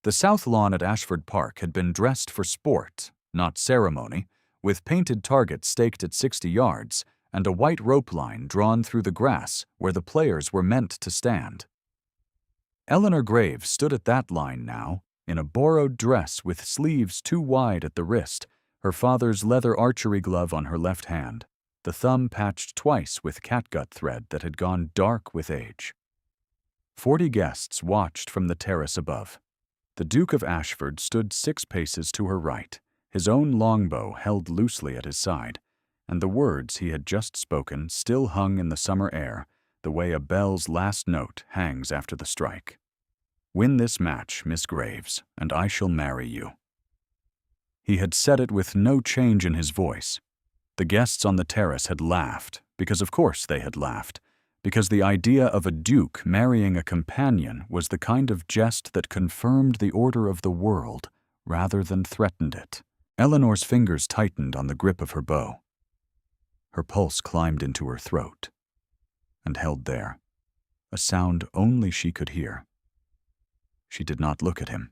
The south lawn at Ashford Park had been dressed for sport, not ceremony, with painted targets staked at 60 yards and a white rope line drawn through the grass where the players were meant to stand. Eleanor Graves stood at that line now, in a borrowed dress with sleeves too wide at the wrist, her father's leather archery glove on her left hand, the thumb patched twice with catgut thread that had gone dark with age. 40 guests watched from the terrace above. The Duke of Ashford stood 6 paces to her right, his own longbow held loosely at his side, and the words he had just spoken still hung in the summer air, the way a bell's last note hangs after the strike. "Win this match, Miss Graves, and I shall marry you." He had said it with no change in his voice. The guests on the terrace had laughed, because of course they had laughed, because the idea of a duke marrying a companion was the kind of jest that confirmed the order of the world rather than threatened it. Eleanor's fingers tightened on the grip of her bow. Her pulse climbed into her throat and held there, a sound only she could hear. She did not look at him.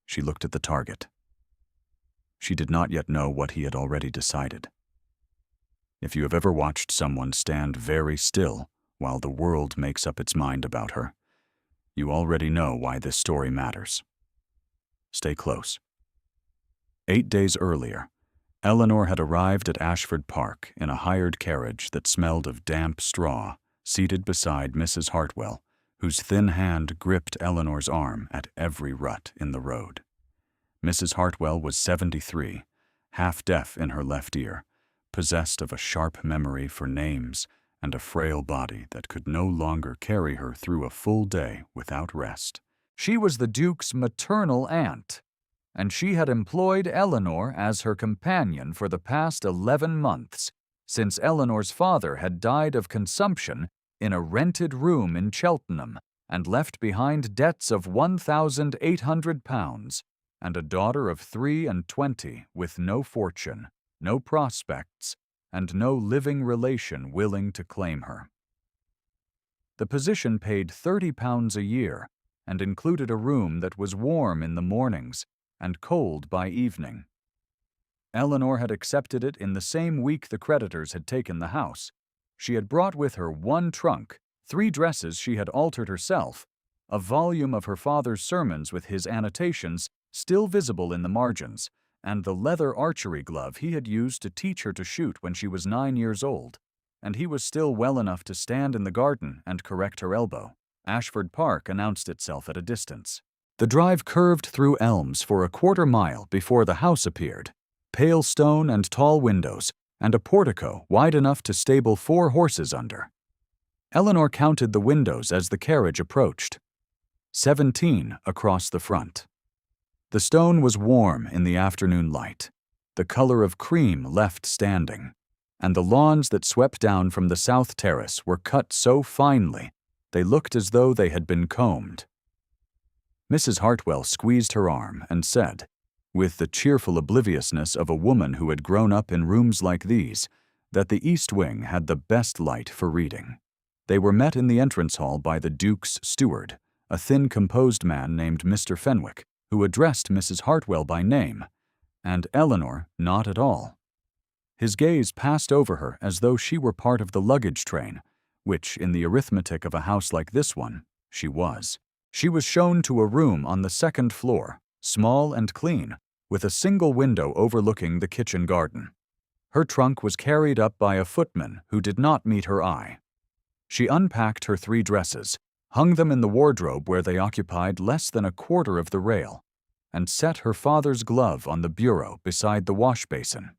She looked at the target. She did not yet know what he had already decided. If you have ever watched someone stand very still while the world makes up its mind about her, you already know why this story matters. Stay close. 8 days earlier, Eleanor had arrived at Ashford Park in a hired carriage that smelled of damp straw, seated beside Mrs. Hartwell, whose thin hand gripped Eleanor's arm at every rut in the road. Mrs. Hartwell was 73, half-deaf in her left ear, possessed of a sharp memory for names and a frail body that could no longer carry her through a full day without rest. She was the Duke's maternal aunt, and she had employed Eleanor as her companion for the past 11 months, since Eleanor's father had died of consumption in a rented room in Cheltenham and left behind debts of £1,800 and a daughter of 23 with no fortune, no prospects, and no living relation willing to claim her. The position paid £30 a year and included a room that was warm in the mornings and cold by evening. Eleanor had accepted it in the same week the creditors had taken the house. She had brought with her 1 trunk, 3 dresses she had altered herself, a volume of her father's sermons with his annotations still visible in the margins, and the leather archery glove he had used to teach her to shoot when she was 9 years old, and he was still well enough to stand in the garden and correct her elbow. Ashford Park announced itself at a distance. The drive curved through elms for a quarter mile before the house appeared, pale stone and tall windows, and a portico wide enough to stable 4 horses under. Eleanor counted the windows as the carriage approached. 17 across the front. The stone was warm in the afternoon light, the color of cream left standing, and the lawns that swept down from the south terrace were cut so finely they looked as though they had been combed. Mrs. Hartwell squeezed her arm and said, with the cheerful obliviousness of a woman who had grown up in rooms like these, that the east wing had the best light for reading. They were met in the entrance hall by the Duke's steward, a thin, composed man named Mr. Fenwick, who addressed Mrs. Hartwell by name, and Eleanor not at all. His gaze passed over her as though she were part of the luggage train, which, in the arithmetic of a house like this one, she was. She was shown to a room on the 2nd floor, small and clean, with a single window overlooking the kitchen garden. Her trunk was carried up by a footman who did not meet her eye. She unpacked her 3 dresses, hung them in the wardrobe where they occupied less than a quarter of the rail, and set her father's glove on the bureau beside the wash basin.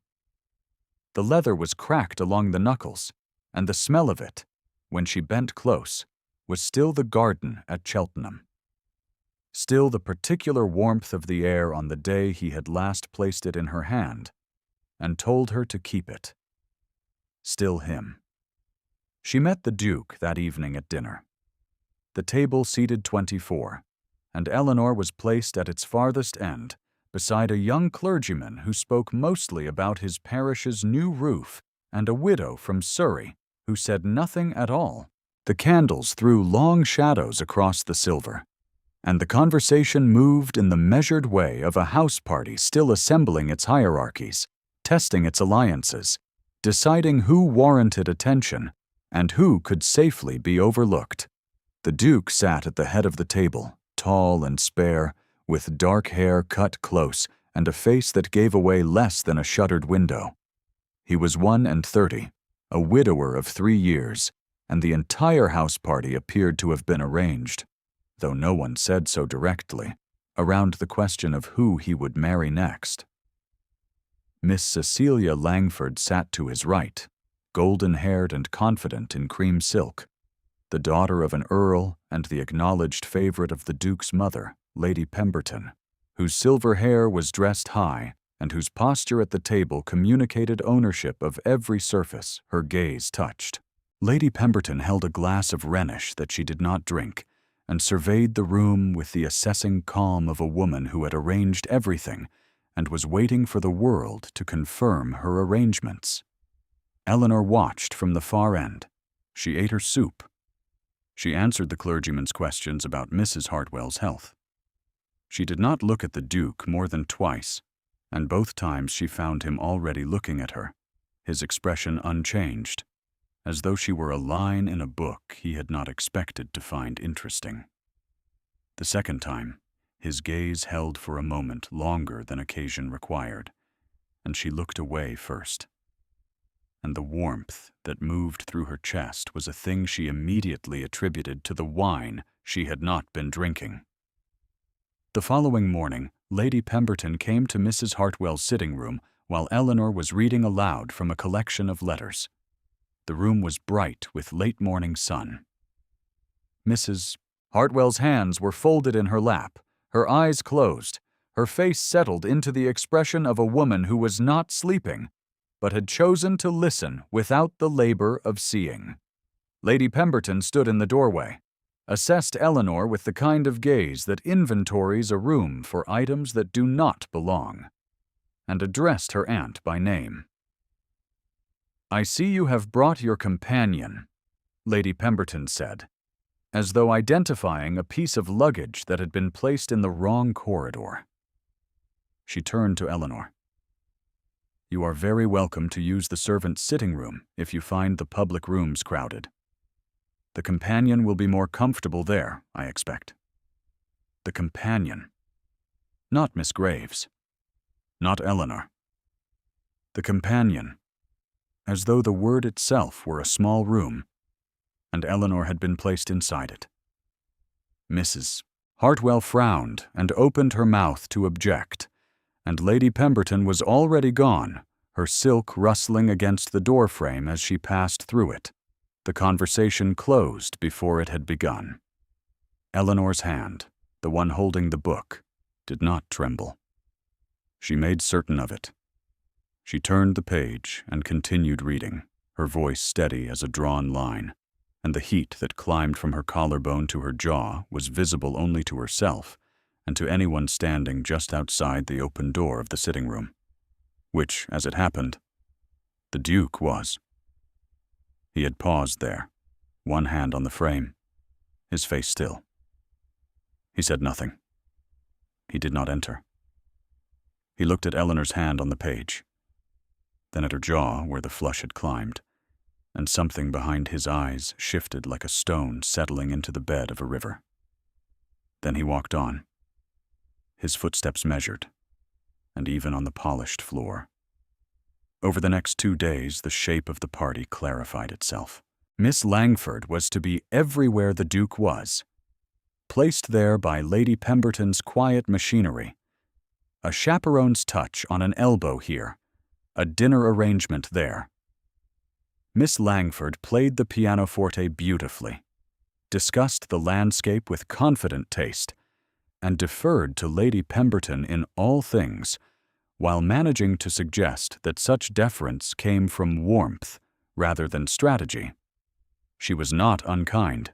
The leather was cracked along the knuckles, and the smell of it, when she bent close, was still the garden at Cheltenham. Still the particular warmth of the air on the day he had last placed it in her hand and told her to keep it. Still him. She met the Duke that evening at dinner. The table seated 24, and Eleanor was placed at its farthest end, beside a young clergyman who spoke mostly about his parish's new roof and a widow from Surrey who said nothing at all. The candles threw long shadows across the silver, and the conversation moved in the measured way of a house party still assembling its hierarchies, testing its alliances, deciding who warranted attention and who could safely be overlooked. The Duke sat at the head of the table, tall and spare, with dark hair cut close and a face that gave away less than a shuttered window. He was 31, a widower of 3 years, and the entire house party appeared to have been arranged, though no one said so directly, around the question of who he would marry next. Miss Cecilia Langford sat to his right, golden-haired and confident in cream silk, the daughter of an earl and the acknowledged favorite of the Duke's mother, Lady Pemberton, whose silver hair was dressed high and whose posture at the table communicated ownership of every surface her gaze touched. Lady Pemberton held a glass of Rhenish that she did not drink and surveyed the room with the assessing calm of a woman who had arranged everything and was waiting for the world to confirm her arrangements. Eleanor watched from the far end. She ate her soup. She answered the clergyman's questions about Mrs. Hartwell's health. She did not look at the Duke more than twice, and both times she found him already looking at her, his expression unchanged, as though she were a line in a book he had not expected to find interesting. The second time, his gaze held for a moment longer than occasion required, and she looked away first. And the warmth that moved through her chest was a thing she immediately attributed to the wine she had not been drinking. The following morning, Lady Pemberton came to Mrs. Hartwell's sitting room while Eleanor was reading aloud from a collection of letters. The room was bright with late morning sun. Mrs. Hartwell's hands were folded in her lap, her eyes closed, her face settled into the expression of a woman who was not sleeping, but had chosen to listen without the labor of seeing. Lady Pemberton stood in the doorway, assessed Eleanor with the kind of gaze that inventories a room for items that do not belong, and addressed her aunt by name. "I see you have brought your companion," Lady Pemberton said, as though identifying a piece of luggage that had been placed in the wrong corridor. She turned to Eleanor. "You are very welcome to use the servants' sitting room if you find the public rooms crowded. The companion will be more comfortable there, I expect." The companion. Not Miss Graves. Not Eleanor. The companion. As though the word itself were a small room, and Eleanor had been placed inside it. Mrs. Hartwell frowned and opened her mouth to object, and Lady Pemberton was already gone, her silk rustling against the doorframe as she passed through it. The conversation closed before it had begun. Eleanor's hand, the one holding the book, did not tremble. She made certain of it. She turned the page and continued reading, her voice steady as a drawn line, and the heat that climbed from her collarbone to her jaw was visible only to herself and to anyone standing just outside the open door of the sitting room, which, as it happened, the Duke was. He had paused there, one hand on the frame, his face still. He said nothing. He did not enter. He looked at Eleanor's hand on the page, then at her jaw where the flush had climbed, and something behind his eyes shifted like a stone settling into the bed of a river. Then he walked on, his footsteps measured, and even on the polished floor. Over the next 2 days, the shape of the party clarified itself. Miss Langford was to be everywhere the Duke was, placed there by Lady Pemberton's quiet machinery, a chaperone's touch on an elbow here, a dinner arrangement there. Miss Langford played the pianoforte beautifully, discussed the landscape with confident taste, and deferred to Lady Pemberton in all things, while managing to suggest that such deference came from warmth rather than strategy. She was not unkind.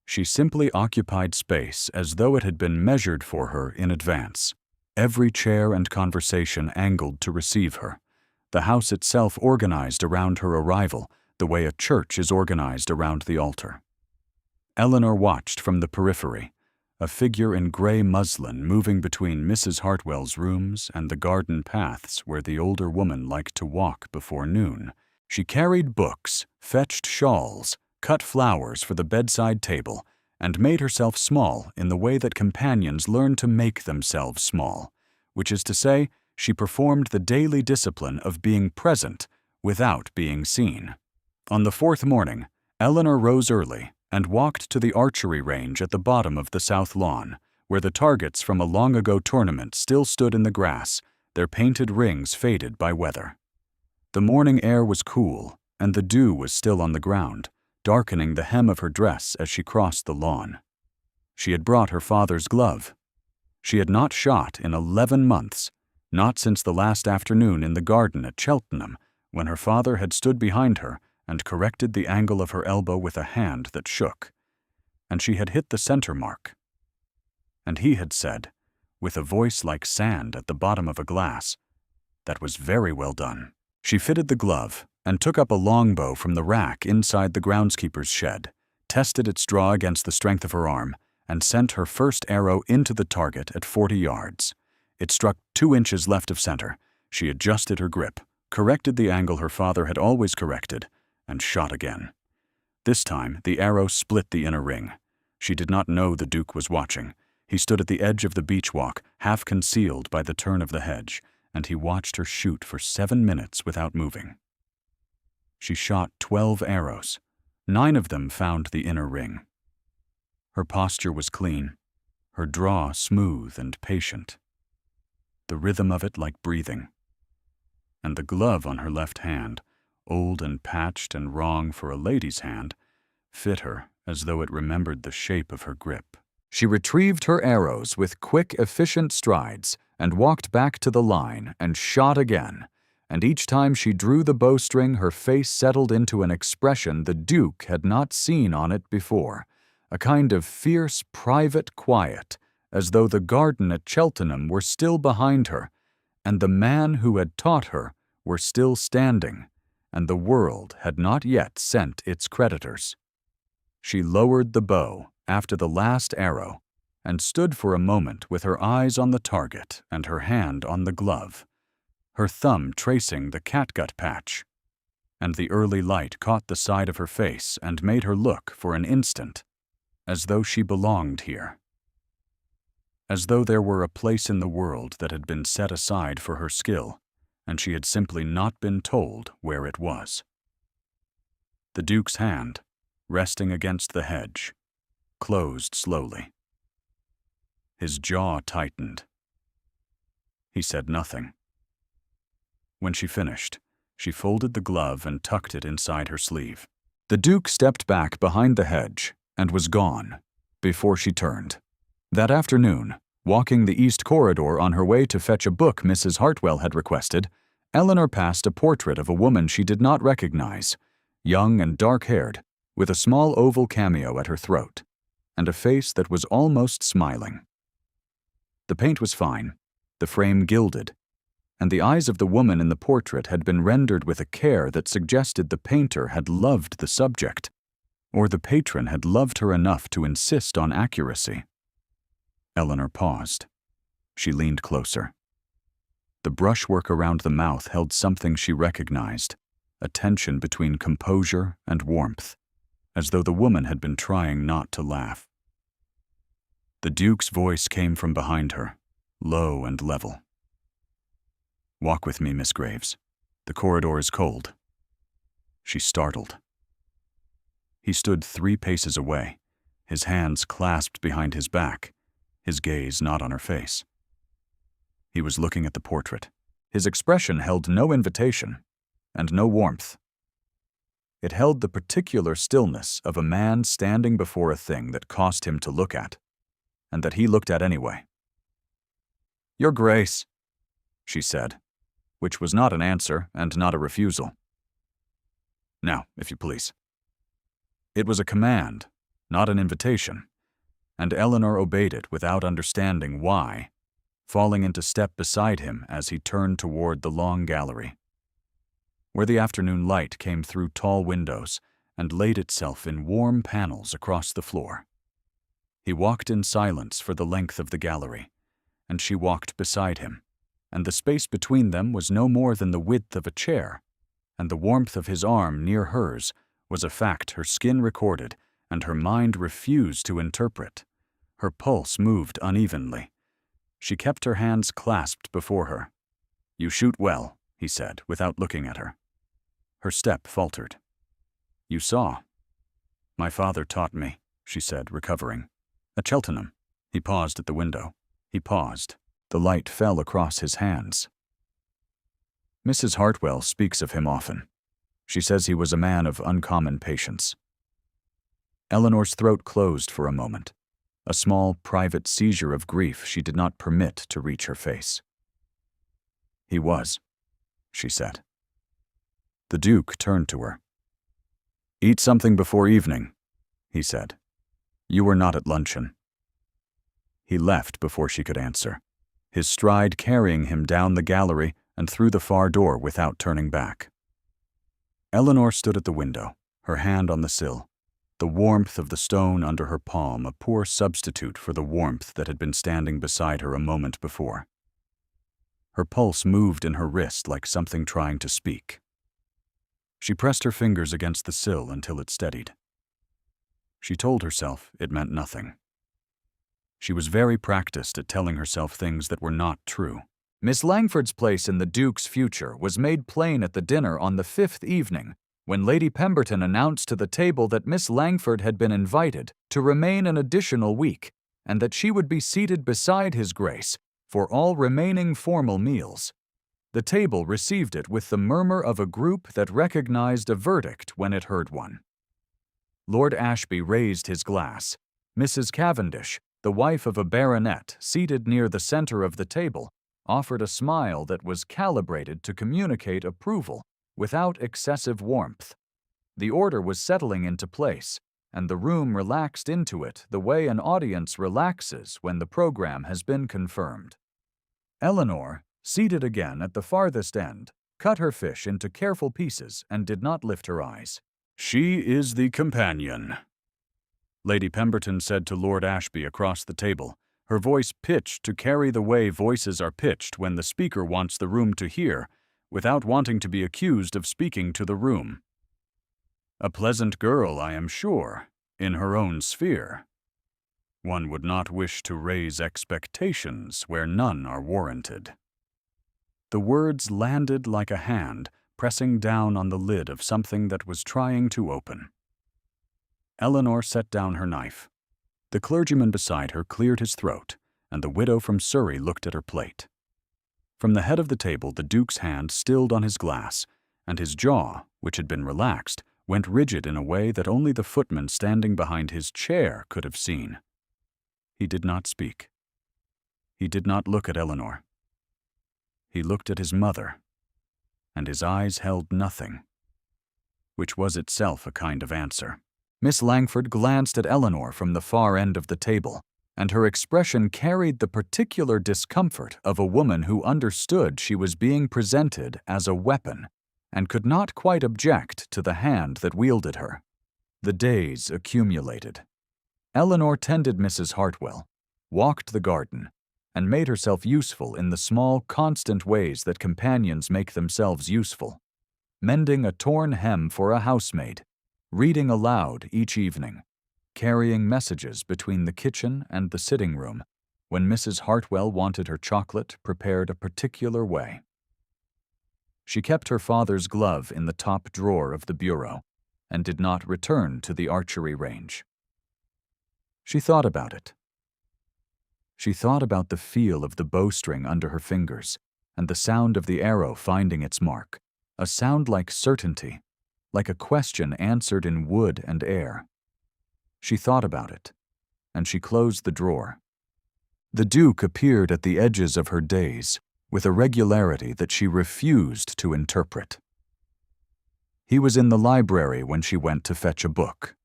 She simply occupied space as though it had been measured for her in advance, every chair and conversation angled to receive her, the house itself organized around her arrival the way a church is organized around the altar. Eleanor watched from the periphery, a figure in gray muslin moving between Mrs. Hartwell's rooms and the garden paths where the older woman liked to walk before noon. She carried books, fetched shawls, cut flowers for the bedside table, and made herself small in the way that companions learn to make themselves small, which is to say, she performed the daily discipline of being present without being seen. On the fourth morning, Eleanor rose early and walked to the archery range at the bottom of the south lawn, where the targets from a long-ago tournament still stood in the grass, their painted rings faded by weather. The morning air was cool, and the dew was still on the ground, darkening the hem of her dress as she crossed the lawn. She had brought her father's glove. She had not shot in 11 months, not since the last afternoon in the garden at Cheltenham, when her father had stood behind her and corrected the angle of her elbow with a hand that shook. And she had hit the center mark. And he had said, with a voice like sand at the bottom of a glass, "That was very well done." She fitted the glove and took up a longbow from the rack inside the groundskeeper's shed, tested its draw against the strength of her arm, and sent her first arrow into the target at 40 yards. It struck 2 inches left of center. She adjusted her grip, corrected the angle her father had always corrected, and shot again. This time, the arrow split the inner ring. She did not know the Duke was watching. He stood at the edge of the beach walk, half concealed by the turn of the hedge, and he watched her shoot for 7 minutes without moving. She shot 12 arrows. 9 of them found the inner ring. Her posture was clean, her draw smooth and patient, the rhythm of it like breathing. And the glove on her left hand, old and patched and wrong for a lady's hand, fit her as though it remembered the shape of her grip. She retrieved her arrows with quick, efficient strides and walked back to the line and shot again, and each time she drew the bowstring her face settled into an expression the Duke had not seen on it before, a kind of fierce, private quiet, as though the garden at Cheltenham were still behind her, and the man who had taught her were still standing, and the world had not yet sent its creditors. She lowered the bow after the last arrow and stood for a moment with her eyes on the target and her hand on the glove, her thumb tracing the catgut patch, and the early light caught the side of her face and made her look for an instant as though she belonged here, as though there were a place in the world that had been set aside for her skill, and she had simply not been told where it was. The Duke's hand, resting against the hedge, closed slowly. His jaw tightened. He said nothing. When she finished, she folded the glove and tucked it inside her sleeve. The Duke stepped back behind the hedge and was gone before she turned. That afternoon, walking the east corridor on her way to fetch a book Mrs. Hartwell had requested, Eleanor passed a portrait of a woman she did not recognize, young and dark-haired, with a small oval cameo at her throat, and a face that was almost smiling. The paint was fine, the frame gilded, and the eyes of the woman in the portrait had been rendered with a care that suggested the painter had loved the subject, or the patron had loved her enough to insist on accuracy. Eleanor paused. She leaned closer. The brushwork around the mouth held something she recognized, a tension between composure and warmth, as though the woman had been trying not to laugh. The Duke's voice came from behind her, low and level. "Walk with me, Miss Graves. The corridor is cold." She startled. He stood 3 paces away, his hands clasped behind his back, his gaze not on her face. He was looking at the portrait. His expression held no invitation and no warmth. It held the particular stillness of a man standing before a thing that cost him to look at, and that he looked at anyway. "Your Grace," she said, which was not an answer and not a refusal. "Now, if you please." It was a command, not an invitation, and Eleanor obeyed it without understanding why, falling into step beside him as he turned toward the long gallery, where the afternoon light came through tall windows and laid itself in warm panels across the floor. He walked in silence for the length of the gallery, and she walked beside him, and the space between them was no more than the width of a chair, and the warmth of his arm near hers was a fact her skin recorded and her mind refused to interpret. Her pulse moved unevenly. She kept her hands clasped before her. "You shoot well," he said, without looking at her. Her step faltered. "You saw." "My father taught me," she said, recovering. "At Cheltenham." He paused at the window. He paused. The light fell across his hands. "Mrs. Hartwell speaks of him often. She says he was a man of uncommon patience." Eleanor's throat closed for a moment, a small, private seizure of grief she did not permit to reach her face. "He was," she said. The Duke turned to her. "Eat something before evening," he said. "You were not at luncheon." He left before she could answer, his stride carrying him down the gallery and through the far door without turning back. Eleanor stood at the window, her hand on the sill, the warmth of the stone under her palm a poor substitute for the warmth that had been standing beside her a moment before. Her pulse moved in her wrist like something trying to speak. She pressed her fingers against the sill until it steadied. She told herself it meant nothing. She was very practiced at telling herself things that were not true. Miss Langford's place in the Duke's future was made plain at the dinner on the 5th evening, when Lady Pemberton announced to the table that Miss Langford had been invited to remain an additional week, and that she would be seated beside His Grace for all remaining formal meals. The table received it with the murmur of a group that recognized a verdict when it heard one. Lord Ashby raised his glass. Mrs. Cavendish, the wife of a baronet seated near the center of the table, offered a smile that was calibrated to communicate approval without excessive warmth. The order was settling into place, and the room relaxed into it the way an audience relaxes when the program has been confirmed. Eleanor, seated again at the farthest end, cut her fish into careful pieces and did not lift her eyes. "She is the companion," Lady Pemberton said to Lord Ashby across the table, her voice pitched to carry the way voices are pitched when the speaker wants the room to hear, without wanting to be accused of speaking to the room. "A pleasant girl, I am sure, in her own sphere. One would not wish to raise expectations where none are warranted." The words landed like a hand pressing down on the lid of something that was trying to open. Eleanor set down her knife. The clergyman beside her cleared his throat, and the widow from Surrey looked at her plate. From the head of the table the Duke's hand stilled on his glass, and his jaw, which had been relaxed, went rigid in a way that only the footman standing behind his chair could have seen. He did not speak. He did not look at Eleanor. He looked at his mother, and his eyes held nothing, which was itself a kind of answer. Miss Langford glanced at Eleanor from the far end of the table, and her expression carried the particular discomfort of a woman who understood she was being presented as a weapon and could not quite object to the hand that wielded her. The days accumulated. Eleanor tended Mrs. Hartwell, walked the garden, and made herself useful in the small, constant ways that companions make themselves useful, mending a torn hem for a housemaid, reading aloud each evening, carrying messages between the kitchen and the sitting room when Mrs. Hartwell wanted her chocolate prepared a particular way. She kept her father's glove in the top drawer of the bureau and did not return to the archery range. She thought about it. She thought about the feel of the bowstring under her fingers and the sound of the arrow finding its mark, a sound like certainty, like a question answered in wood and air. She thought about it, and she closed the drawer. The Duke appeared at the edges of her days with a regularity that she refused to interpret. He was in the library when she went to fetch a book.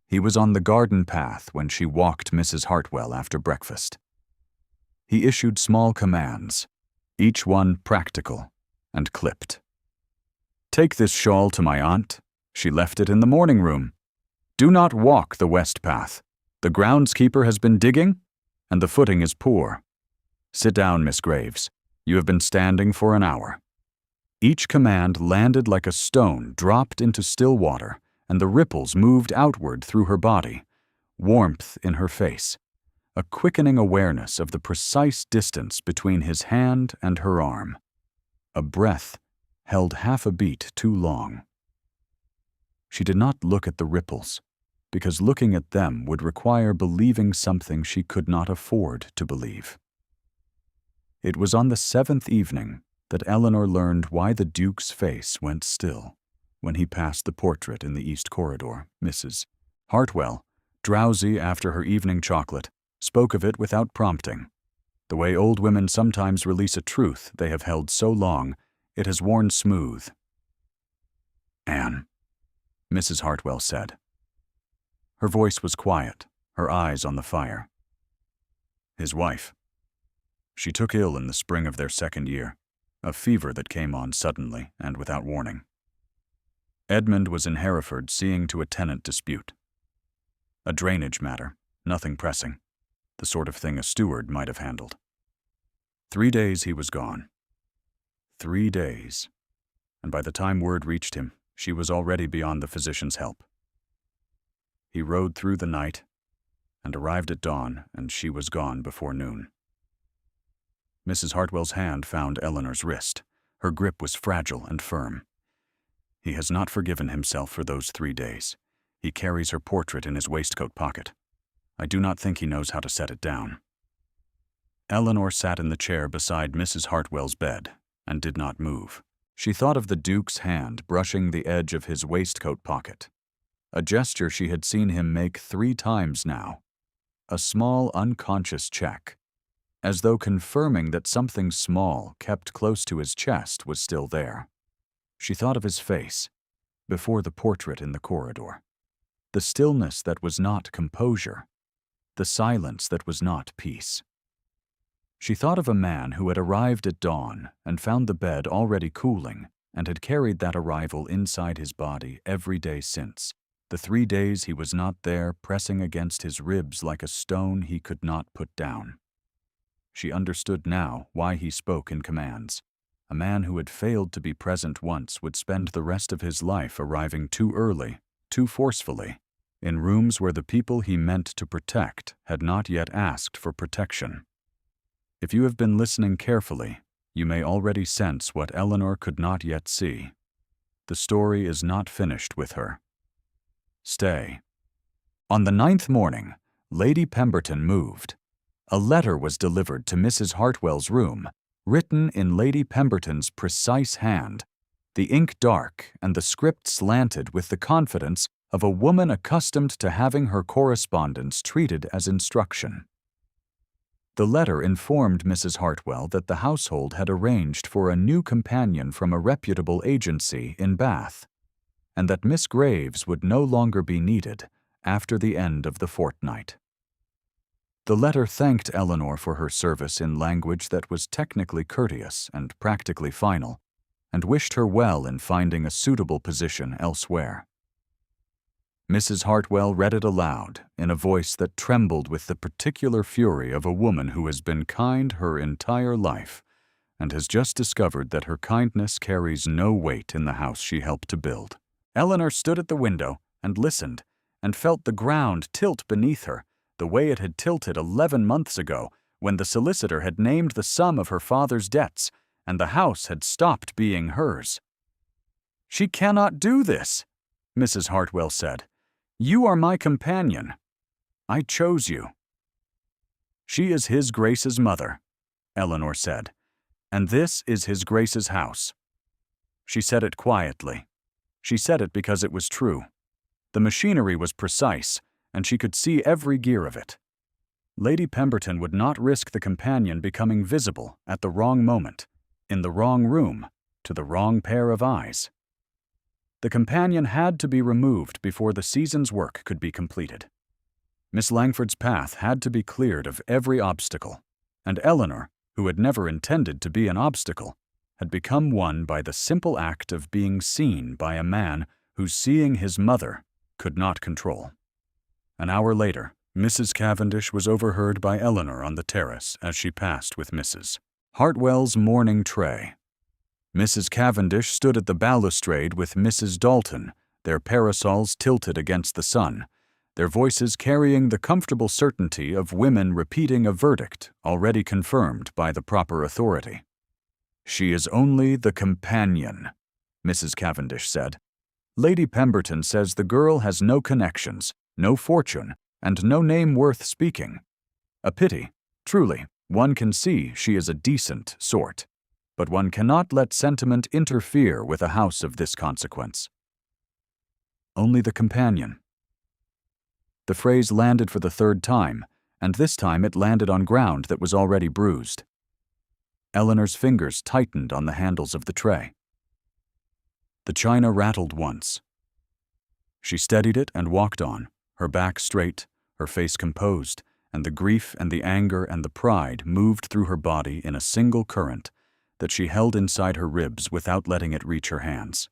He was on the garden path when she walked Mrs. Hartwell after breakfast. He issued small commands, each one practical and clipped. "Take this shawl to my aunt. She left it in the morning room. Do not walk the west path. The groundskeeper has been digging, and the footing is poor. Sit down, Miss Graves. You have been standing for an hour." Each command landed like a stone dropped into still water, and the ripples moved outward through her body, warmth in her face, a quickening awareness of the precise distance between his hand and her arm. A breath held half a beat too long. She did not look at the ripples, because looking at them would require believing something she could not afford to believe. It was on the 7th evening that Eleanor learned why the Duke's face went still when he passed the portrait in the East Corridor. Mrs. Hartwell, drowsy after her evening chocolate, spoke of it without prompting. The way old women sometimes release a truth they have held so long, it has worn smooth. "Anne," Mrs. Hartwell said. Her voice was quiet, her eyes on the fire. "His wife. She took ill in the spring of their 2nd year, a fever that came on suddenly and without warning. Edmund was in Hereford seeing to a tenant dispute. A drainage matter, nothing pressing, the sort of thing a steward might have handled. 3 days he was gone. 3 days. And by the time word reached him, she was already beyond the physician's help. He rode through the night and arrived at dawn, and she was gone before noon." Mrs. Hartwell's hand found Eleanor's wrist. Her grip was fragile and firm. "He has not forgiven himself for those 3 days. He carries her portrait in his waistcoat pocket. I do not think he knows how to set it down." Eleanor sat in the chair beside Mrs. Hartwell's bed and did not move. She thought of the Duke's hand brushing the edge of his waistcoat pocket, a gesture she had seen him make 3 times now, a small unconscious check, as though confirming that something small kept close to his chest was still there. She thought of his face, before the portrait in the corridor, the stillness that was not composure, the silence that was not peace. She thought of a man who had arrived at dawn and found the bed already cooling and had carried that arrival inside his body every day since, the 3 days he was not there, pressing against his ribs like a stone he could not put down. She understood now why he spoke in commands. A man who had failed to be present once would spend the rest of his life arriving too early, too forcefully, in rooms where the people he meant to protect had not yet asked for protection. If you have been listening carefully, you may already sense what Eleanor could not yet see. The story is not finished with her. Stay. On the 9th morning, Lady Pemberton moved. A letter was delivered to Mrs. Hartwell's room, written in Lady Pemberton's precise hand, the ink dark and the script slanted with the confidence of a woman accustomed to having her correspondence treated as instruction. The letter informed Mrs. Hartwell that the household had arranged for a new companion from a reputable agency in Bath, and that Miss Graves would no longer be needed after the end of the fortnight. The letter thanked Eleanor for her service in language that was technically courteous and practically final, and wished her well in finding a suitable position elsewhere. Mrs. Hartwell read it aloud in a voice that trembled with the particular fury of a woman who has been kind her entire life and has just discovered that her kindness carries no weight in the house she helped to build. Eleanor stood at the window and listened and felt the ground tilt beneath her, the way it had tilted 11 months ago when the solicitor had named the sum of her father's debts and the house had stopped being hers. "She cannot do this," Mrs. Hartwell said. "You are my companion. I chose you." "She is His Grace's mother," Eleanor said, "and this is His Grace's house." She said it quietly. She said it because it was true. The machinery was precise, and she could see every gear of it. Lady Pemberton would not risk the companion becoming visible at the wrong moment, in the wrong room, to the wrong pair of eyes. The companion had to be removed before the season's work could be completed. Miss Langford's path had to be cleared of every obstacle, and Eleanor, who had never intended to be an obstacle, had become one by the simple act of being seen by a man whose seeing his mother could not control. An hour later, Mrs. Cavendish was overheard by Eleanor on the terrace as she passed with Mrs. Hartwell's morning tray. Mrs. Cavendish stood at the balustrade with Mrs. Dalton, their parasols tilted against the sun, their voices carrying the comfortable certainty of women repeating a verdict already confirmed by the proper authority. "She is only the companion," Mrs. Cavendish said. "Lady Pemberton says the girl has no connections, no fortune, and no name worth speaking. A pity, truly. One can see she is a decent sort, but one cannot let sentiment interfere with a house of this consequence." Only the companion. The phrase landed for the third time, and this time it landed on ground that was already bruised. Eleanor's fingers tightened on the handles of the tray. The china rattled once. She steadied it and walked on, her back straight, her face composed, and the grief and the anger and the pride moved through her body in a single current that she held inside her ribs without letting it reach her hands.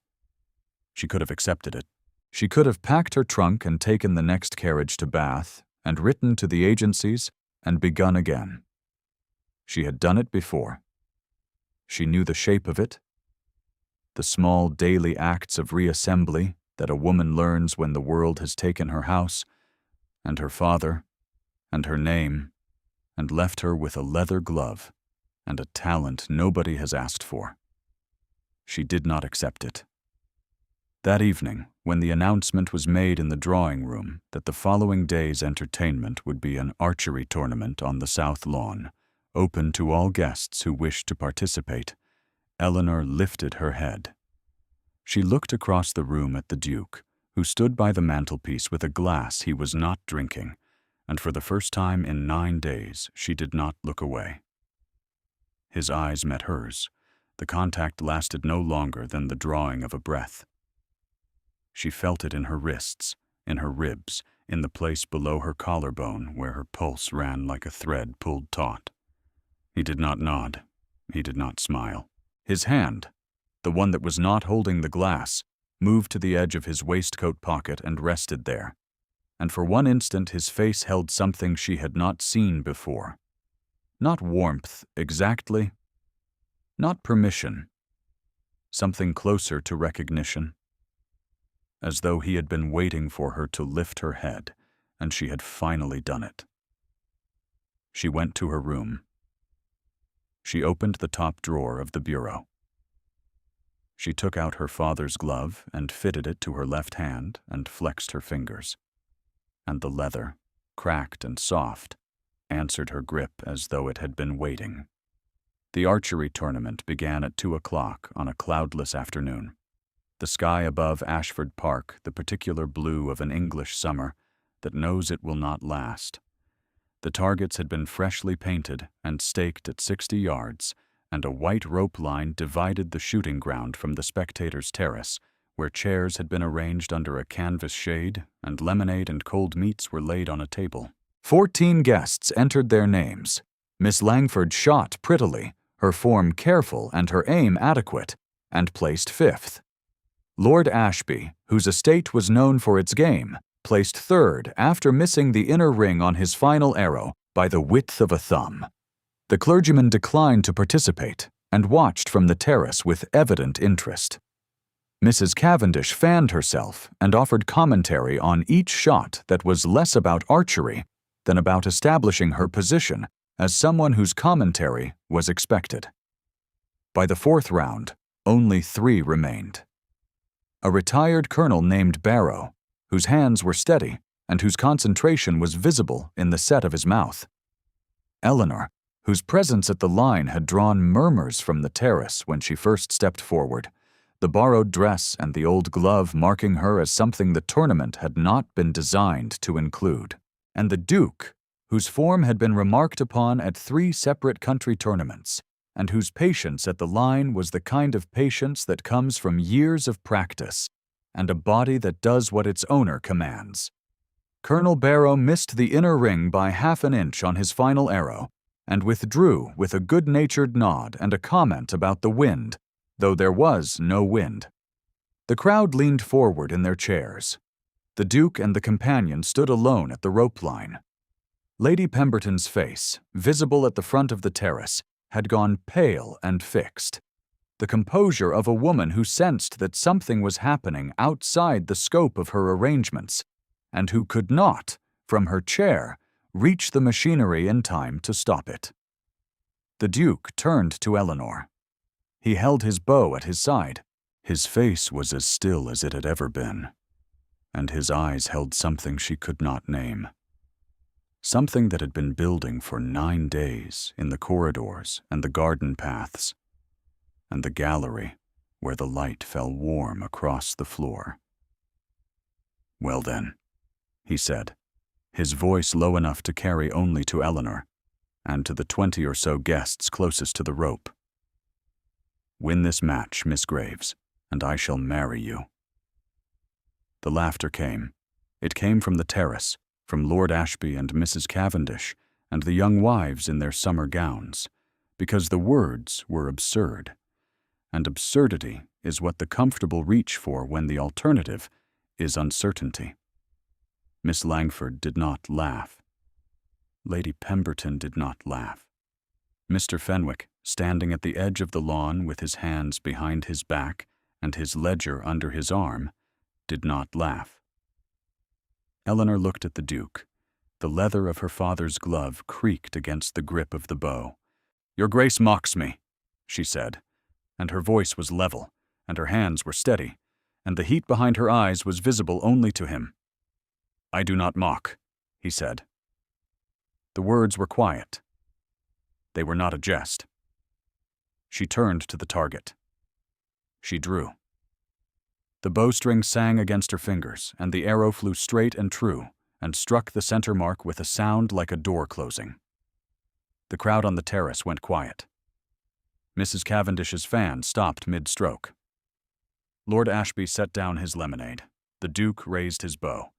She could have accepted it. She could have packed her trunk and taken the next carriage to Bath, and written to the agencies and begun again. She had done it before. She knew the shape of it, the small daily acts of reassembly that a woman learns when the world has taken her house, and her father, and her name, and left her with a leather glove and a talent nobody has asked for. She did not accept it. That evening, when the announcement was made in the drawing room that the following day's entertainment would be an archery tournament on the south lawn, open to all guests who wished to participate, Eleanor lifted her head. She looked across the room at the Duke, who stood by the mantelpiece with a glass he was not drinking, and for the first time in 9 days she did not look away. His eyes met hers. The contact lasted no longer than the drawing of a breath. She felt it in her wrists, in her ribs, in the place below her collarbone where her pulse ran like a thread pulled taut. He did not nod. He did not smile. His hand, the one that was not holding the glass, moved to the edge of his waistcoat pocket and rested there. And for one instant his face held something she had not seen before. Not warmth, exactly. Not permission. Something closer to recognition. As though he had been waiting for her to lift her head, and she had finally done it. She went to her room. She opened the top drawer of the bureau. She took out her father's glove and fitted it to her left hand and flexed her fingers. And the leather, cracked and soft, answered her grip as though it had been waiting. The archery tournament began at 2 o'clock on a cloudless afternoon. The sky above Ashford Park, the particular blue of an English summer that knows it will not last. The targets had been freshly painted and staked at 60 yards, and a white rope line divided the shooting ground from the spectators' terrace, where chairs had been arranged under a canvas shade and lemonade and cold meats were laid on a table. 14 guests entered their names. Miss Langford shot prettily, her form careful and her aim adequate, and placed 5th. Lord Ashby, whose estate was known for its game, placed 3rd after missing the inner ring on his final arrow by the width of a thumb. The clergyman declined to participate and watched from the terrace with evident interest. Mrs. Cavendish fanned herself and offered commentary on each shot that was less about archery than about establishing her position as someone whose commentary was expected. By the 4th round, only 3 remained. A retired colonel named Barrow, whose hands were steady and whose concentration was visible in the set of his mouth. Eleanor, whose presence at the line had drawn murmurs from the terrace when she first stepped forward, the borrowed dress and the old glove marking her as something the tournament had not been designed to include. And the Duke, whose form had been remarked upon at 3 separate country tournaments, and whose patience at the line was the kind of patience that comes from years of practice, and a body that does what its owner commands. Colonel Barrow missed the inner ring by ½ an inch on his final arrow, and withdrew with a good-natured nod and a comment about the wind, though there was no wind. The crowd leaned forward in their chairs. The Duke and the companion stood alone at the rope line, Lady Pemberton's face, visible at the front of the terrace, had gone pale and fixed. The composure of a woman who sensed that something was happening outside the scope of her arrangements, and who could not, from her chair, reach the machinery in time to stop it. The Duke turned to Eleanor. He held his bow at his side. His face was as still as it had ever been, and his eyes held something she could not name. Something that had been building for 9 days in the corridors and the garden paths, and the gallery where the light fell warm across the floor. "Well then," he said, his voice low enough to carry only to Eleanor, and to the 20 or so guests closest to the rope. "Win this match, Miss Graves, and I shall marry you." The laughter came. It came from the terrace, from Lord Ashby and Mrs. Cavendish, and the young wives in their summer gowns, because the words were absurd. And absurdity is what the comfortable reach for when the alternative is uncertainty. Miss Langford did not laugh. Lady Pemberton did not laugh. Mr. Fenwick, standing at the edge of the lawn with his hands behind his back and his ledger under his arm, did not laugh. Eleanor looked at the Duke. The leather of her father's glove creaked against the grip of the bow. "Your Grace mocks me," she said, and her voice was level, and her hands were steady, and the heat behind her eyes was visible only to him. "I do not mock," he said. The words were quiet. They were not a jest. She turned to the target. She drew. The bowstring sang against her fingers, and the arrow flew straight and true, and struck the center mark with a sound like a door closing. The crowd on the terrace went quiet. Mrs. Cavendish's fan stopped mid-stroke. Lord Ashby set down his lemonade. The Duke raised his bow.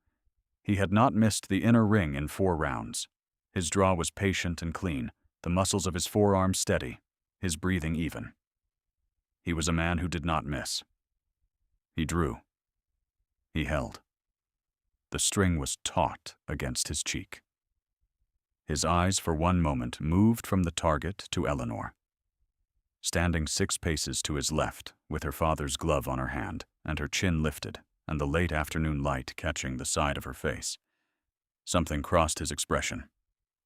He had not missed the inner ring in 4 rounds. His draw was patient and clean, the muscles of his forearms steady, his breathing even. He was a man who did not miss. He drew. He held. The string was taut against his cheek. His eyes for one moment moved from the target to Eleanor. Standing 6 paces to his left, with her father's glove on her hand, and her chin lifted, and the late afternoon light catching the side of her face, something crossed his expression,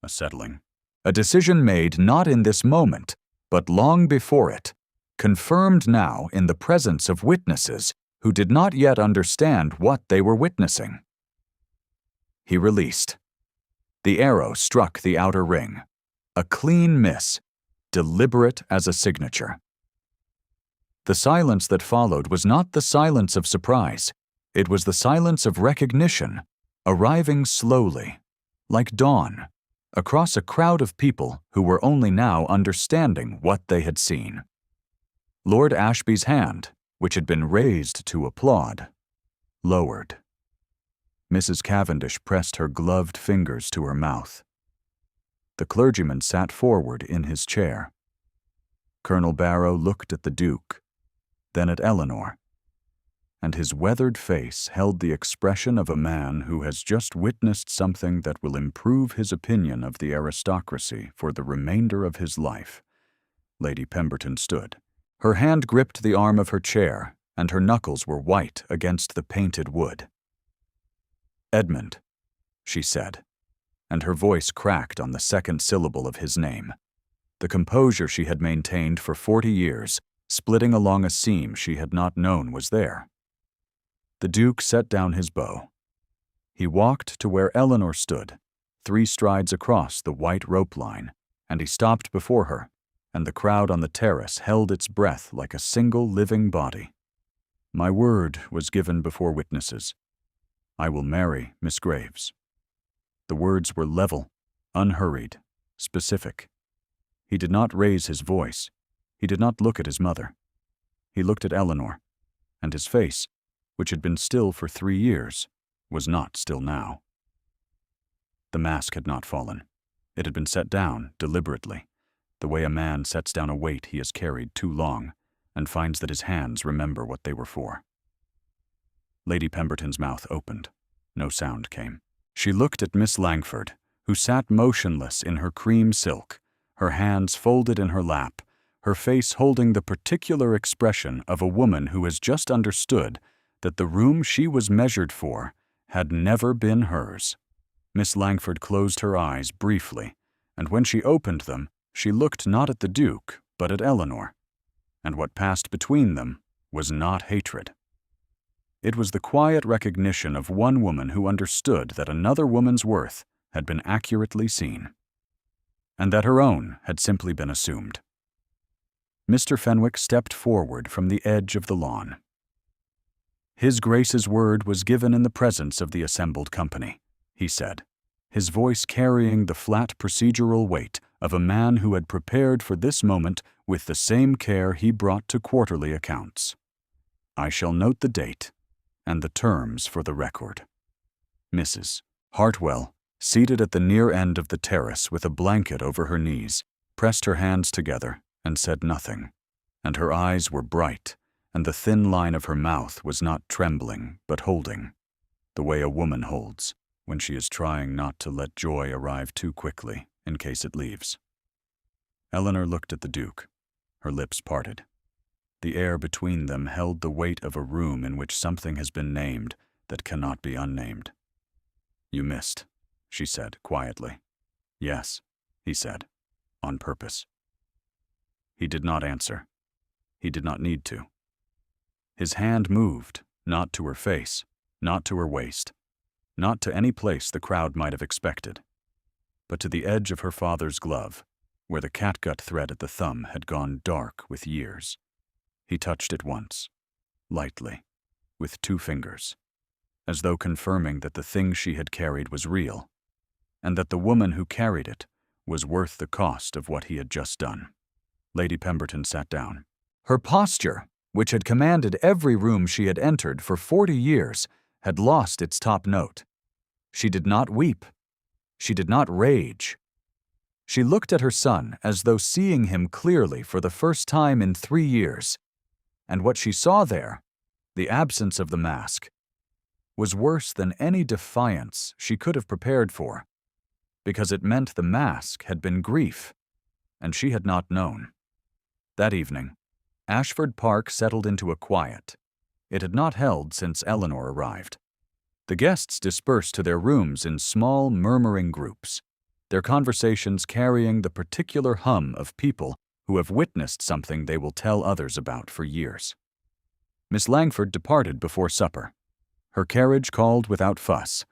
a settling. A decision made not in this moment, but long before it, confirmed now in the presence of witnesses who did not yet understand what they were witnessing. He released. The arrow struck the outer ring. A clean miss, deliberate as a signature. The silence that followed was not the silence of surprise. It was the silence of recognition, arriving slowly, like dawn, across a crowd of people who were only now understanding what they had seen. Lord Ashby's hand, which had been raised to applaud, lowered. Mrs. Cavendish pressed her gloved fingers to her mouth. The clergyman sat forward in his chair. Colonel Barrow looked at the Duke, then at Eleanor, and his weathered face held the expression of a man who has just witnessed something that will improve his opinion of the aristocracy for the remainder of his life. Lady Pemberton stood. Her hand gripped the arm of her chair, and her knuckles were white against the painted wood. "Edmund," she said, and her voice cracked on the second syllable of his name. The composure she had maintained for 40 years, splitting along a seam she had not known was there. The Duke set down his bow. He walked to where Eleanor stood, 3 strides across the white rope line, and he stopped before her, and the crowd on the terrace held its breath like a single living body. "My word was given before witnesses. I will marry Miss Graves." The words were level, unhurried, specific. He did not raise his voice. He did not look at his mother. He looked at Eleanor, and his face, which had been still for 3 years, was not still now. The mask had not fallen. It had been set down deliberately, the way a man sets down a weight he has carried too long and finds that his hands remember what they were for. Lady Pemberton's mouth opened. No sound came. She looked at Miss Langford, who sat motionless in her cream silk, her hands folded in her lap, her face holding the particular expression of a woman who has just understood that the room she was measured for had never been hers. Miss Langford closed her eyes briefly, and when she opened them, she looked not at the Duke, but at Eleanor. And what passed between them was not hatred. It was the quiet recognition of one woman who understood that another woman's worth had been accurately seen, and that her own had simply been assumed. Mr. Fenwick stepped forward from the edge of the lawn. His Grace's word was given in the presence of the assembled company, he said, his voice carrying the flat procedural weight of a man who had prepared for this moment with the same care he brought to quarterly accounts. I shall note the date and the terms for the record. Mrs. Hartwell, seated at the near end of the terrace with a blanket over her knees, pressed her hands together and said nothing, and her eyes were bright, and the thin line of her mouth was not trembling but holding, the way a woman holds when she is trying not to let joy arrive too quickly in case it leaves. Eleanor looked at the Duke, her lips parted. The air between them held the weight of a room in which something has been named that cannot be unnamed. You missed, she said quietly. Yes, he said, on purpose. He did not answer. He did not need to. His hand moved, not to her face, not to her waist, not to any place the crowd might have expected, but to the edge of her father's glove, where the catgut thread at the thumb had gone dark with years. He touched it once, lightly, with 2 fingers, as though confirming that the thing she had carried was real, and that the woman who carried it was worth the cost of what he had just done. Lady Pemberton sat down. Her posture, which had commanded every room she had entered for 40 years, had lost its top note. She did not weep. She did not rage. She looked at her son as though seeing him clearly for the first time in 3 years, and what she saw there, the absence of the mask, was worse than any defiance she could have prepared for, because it meant the mask had been grief, and she had not known. That evening, Ashford Park settled into a quiet it had not held since Eleanor arrived. The guests dispersed to their rooms in small, murmuring groups, their conversations carrying the particular hum of people who have witnessed something they will tell others about for years. Miss Langford departed before supper, her carriage called without fuss,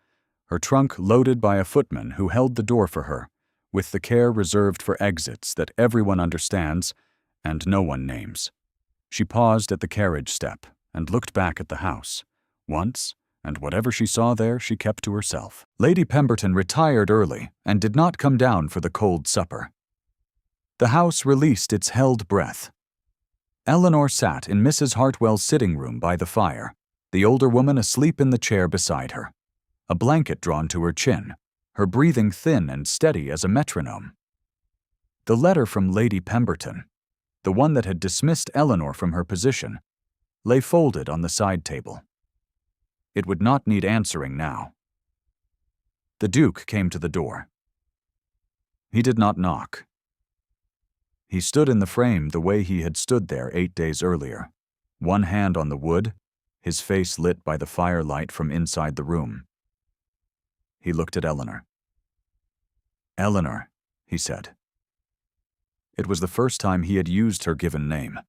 her trunk loaded by a footman who held the door for her, with the care reserved for exits that everyone understands and no one names. She paused at the carriage step and looked back at the house, once, and whatever she saw there she kept to herself. Lady Pemberton retired early and did not come down for the cold supper. The house released its held breath. Eleanor sat in Mrs. Hartwell's sitting room by the fire, the older woman asleep in the chair beside her, a blanket drawn to her chin, her breathing thin and steady as a metronome. The letter from Lady Pemberton, the one that had dismissed Eleanor from her position, lay folded on the side table. It would not need answering now. The Duke came to the door. He did not knock. He stood in the frame the way he had stood there 8 days earlier, one hand on the wood, his face lit by the firelight from inside the room. He looked at Eleanor. "Eleanor," he said. It was the first time he had used her given name.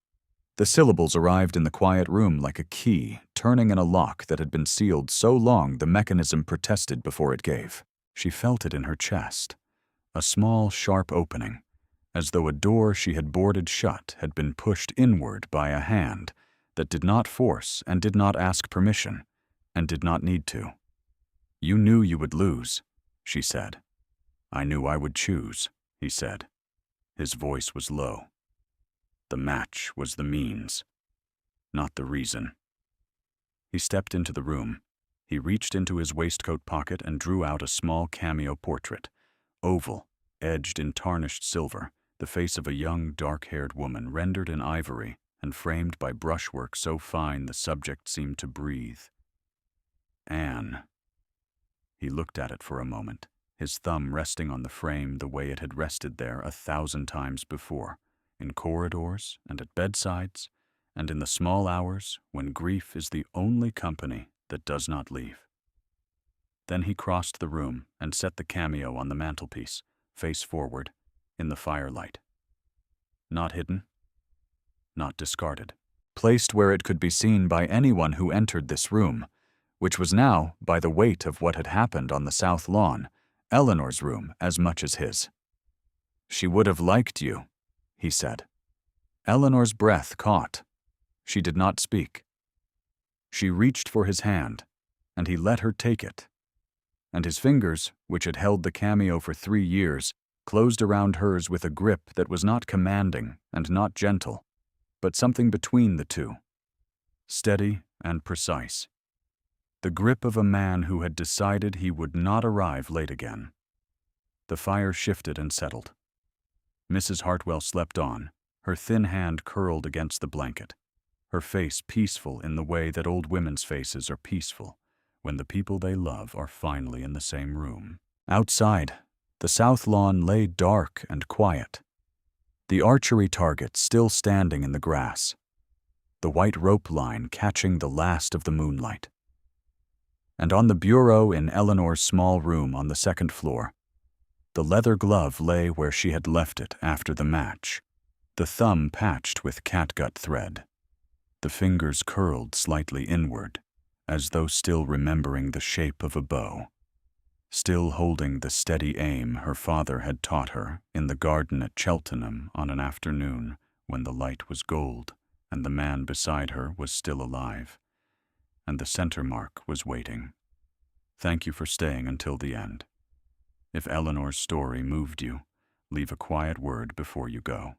The syllables arrived in the quiet room like a key, turning in a lock that had been sealed so long the mechanism protested before it gave. She felt it in her chest, a small, sharp opening, as though a door she had boarded shut had been pushed inward by a hand that did not force and did not ask permission, and did not need to. "You knew you would lose," she said. "I knew I would choose," he said. His voice was low. The match was the means, not the reason. He stepped into the room. He reached into his waistcoat pocket and drew out a small cameo portrait, oval, edged in tarnished silver, the face of a young, dark-haired woman rendered in ivory and framed by brushwork so fine the subject seemed to breathe. Anne. He looked at it for a moment, his thumb resting on the frame the way it had rested there 1,000 times before, in corridors and at bedsides, and in the small hours when grief is the only company that does not leave. Then he crossed the room and set the cameo on the mantelpiece, face forward, in the firelight. Not hidden, not discarded. Placed where it could be seen by anyone who entered this room, which was now, by the weight of what had happened on the south lawn, Eleanor's room as much as his. "She would have liked you," he said. Eleanor's breath caught. She did not speak. She reached for his hand, and he let her take it. And his fingers, which had held the cameo for 3 years, closed around hers with a grip that was not commanding and not gentle, but something between the two, steady and precise. The grip of a man who had decided he would not arrive late again. The fire shifted and settled. Mrs. Hartwell slept on, her thin hand curled against the blanket, her face peaceful in the way that old women's faces are peaceful when the people they love are finally in the same room. Outside, the south lawn lay dark and quiet, the archery target still standing in the grass, the white rope line catching the last of the moonlight. And on the bureau in Eleanor's small room on the 2nd floor, the leather glove lay where she had left it after the match, the thumb patched with catgut thread, the fingers curled slightly inward, as though still remembering the shape of a bow, still holding the steady aim her father had taught her in the garden at Cheltenham on an afternoon when the light was gold and the man beside her was still alive, and the center mark was waiting. Thank you for staying until the end. If Eleanor's story moved you, leave a quiet word before you go.